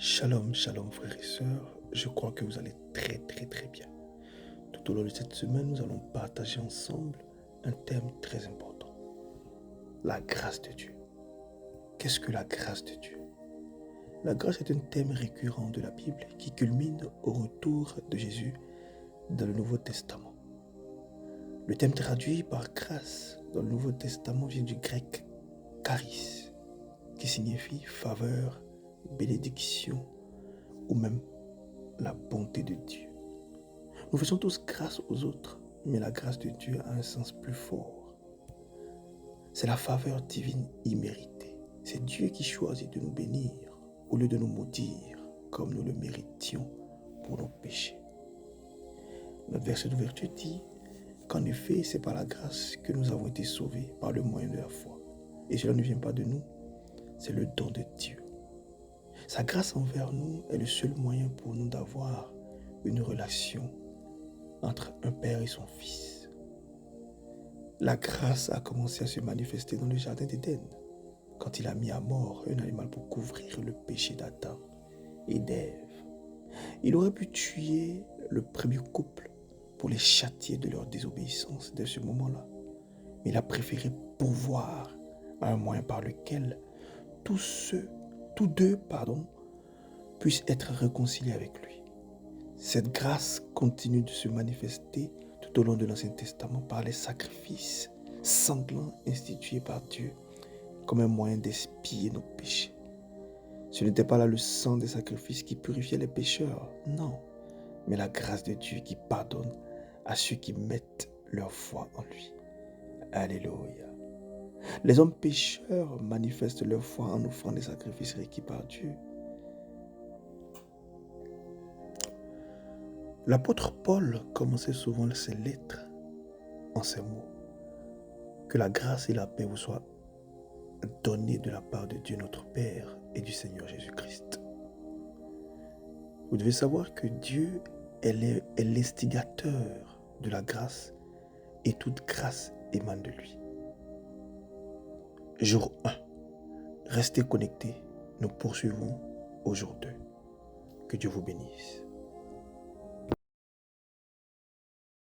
Shalom, shalom frères et sœurs, je crois que vous allez très bien. Tout au long de cette semaine, nous allons partager ensemble un thème très important. La grâce de Dieu. Qu'est-ce que la grâce de Dieu? La grâce est un thème récurrent de la Bible qui culmine au retour de Jésus dans le Nouveau Testament. Le thème traduit par grâce dans le Nouveau Testament vient du grec charis, qui signifie faveur, bénédiction ou même la bonté de Dieu. Nous faisons tous grâce aux autres, mais la grâce de Dieu a un sens plus fort. C'est la faveur divine imméritée. C'est Dieu qui choisit de nous bénir au lieu de nous maudire comme nous le méritions pour nos péchés. Notre verset d'ouverture dit qu'en effet, c'est par la grâce que nous avons été sauvés par le moyen de la foi. Et cela ne vient pas de nous, c'est le don de Dieu. Sa grâce envers nous est le seul moyen pour nous d'avoir une relation entre un père et son fils. La grâce a commencé à se manifester dans le jardin d'Éden, quand il a mis à mort un animal pour couvrir le péché d'Adam et d'Ève. Il aurait pu tuer le premier couple pour les châtier de leur désobéissance dès ce moment-là, mais il a préféré pourvoir à un moyen par lequel tous deux, puissent être réconciliés avec lui. Cette grâce continue de se manifester tout au long de l'Ancien Testament par les sacrifices sanglants institués par Dieu comme un moyen d'expier nos péchés. Ce n'était pas là le sang des sacrifices qui purifiait les pécheurs, non, mais la grâce de Dieu qui pardonne à ceux qui mettent leur foi en lui. Alléluia. Les hommes pécheurs manifestent leur foi en offrant des sacrifices requis par Dieu. L'apôtre Paul commençait souvent ses lettres en ces mots. Que la grâce et la paix vous soient données de la part de Dieu notre Père et du Seigneur Jésus-Christ. Vous devez savoir que Dieu est l'instigateur de la grâce et toute grâce émane de lui. Jour 1. Restez connectés. Nous poursuivons au jour 2. Que Dieu vous bénisse.